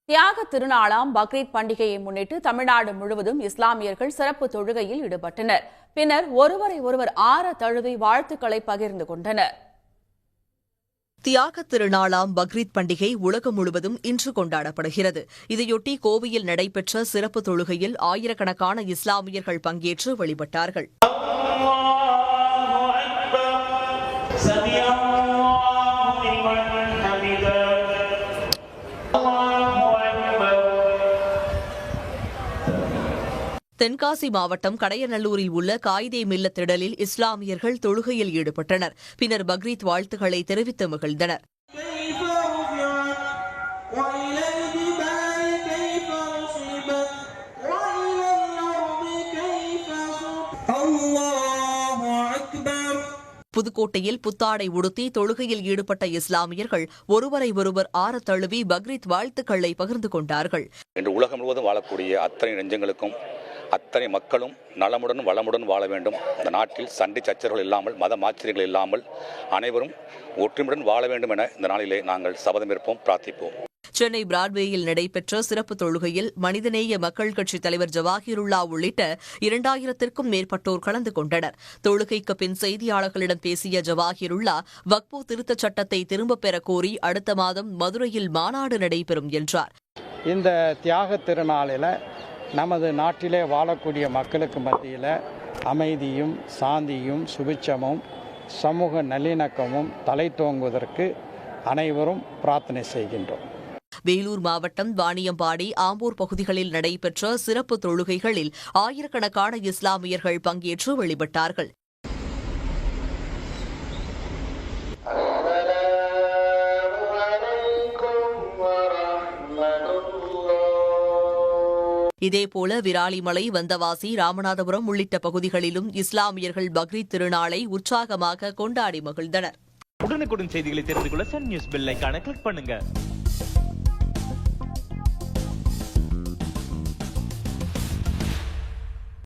தியாக திருநாளாம் பக்ரீத் பண்டிகையை முன்னிட்டு தமிழ்நாடு முழுவதும் இஸ்லாமியர்கள் சிறப்பு தொழுகையில் ஈடுபட்டனர். பின்னர் ஒருவரை ஒருவர் ஆற தழுவி வாழ்த்துக்களை பகிர்ந்து கொண்டனர். தியாக திருநாளாம் பக்ரீத் பண்டிகை உலகம் முழுவதும் இன்று கொண்டாடப்படுகிறது. இதையொட்டி கோவையில் நடைபெற்ற சிறப்பு தொழுகையில் ஆயிரக்கணக்கான இஸ்லாமியர்கள் பங்கேற்று வழிபட்டார்கள். தென்காசி மாவட்டம் கடையநல்லூரில் உள்ள காயிதே மில்லத் திடலில் இஸ்லாமியர்கள் தொழுகையில் ஈடுபட்டனர். பின்னர் பக்ரீத் வாழ்த்துக்களை தெரிவித்து மகிழ்ந்தனர். புதுக்கோட்டையில் புத்தாடை உடுத்தி தொழுகையில் ஈடுபட்ட இஸ்லாமியர்கள் ஒருவரை ஒருவர் ஆற தழுவி பக்ரீத் வாழ்த்துக்களை பகிர்ந்து கொண்டார்கள். இன்று உலகம் முழுவதும் வாழக்கூடிய அத்தனை நெஞ்சங்களுக்கும் அத்தனை மக்களும் நலமுடன் வளமுடன் வாழ வேண்டும். இந்த நாட்டில் சண்டை சச்சரவுகள் இல்லாமல் மத மாச்சரியங்கள் இல்லாமல் அனைவரும் ஒற்றுமையுடன் வாழ வேண்டும் என இந்த நாளிலே நாங்கள் சபதமேற்போம், பிரார்த்திப்போம். சென்னை பிராட்வேயில் நடைபெற்ற சிறப்பு தொழுகையில் மனிதநேய மக்கள் கட்சித் தலைவர் ஜவாஹிருல்லா உள்ளிட்ட 2000த்திற்கும் மேற்பட்டோர் கலந்து கொண்டனர். தொழுகைக்கு பின் செய்தியாளர்களிடம் பேசிய ஜவாஹிருல்லா, வக்பு திருத்தச் சட்டத்தை திரும்பப் பெறக் கோரி அடுத்த மாதம் மதுரையில் மாநாடு நடைபெறும் என்றார். இந்த தியாக திருநாளில் நமது நாட்டிலே வாழக்கூடிய மக்களுக்கு மத்தியில் அமைதியும் சாந்தியும் சுபிட்சமும் சமூக நல்லிணக்கமும் தலைத்தோங்குவதற்கு அனைவரும் பிரார்த்தனை செய்கின்றோம். வேலூர் மாவட்டம் வாணியம்பாடி, ஆம்பூர் பகுதிகளில் நடைபெற்ற சிறப்பு தொழுகைகளில் ஆயிரக்கணக்கான இஸ்லாமியர்கள் பங்கேற்று வழிபட்டார்கள். இதேபோல விராலிமலை, வந்தவாசி, ராமநாதபுரம் உள்ளிட்ட பகுதிகளிலும் இஸ்லாமியர்கள் பக்ரீத் திருநாளை உற்சாகமாக கொண்டாடி மகிழ்ந்தனர். உடனுக்குடன் செய்திகளை தெரிந்து கொள்ள சன் நியூஸ் பெல் ஐகானை கிளிக் பண்ணுங்க.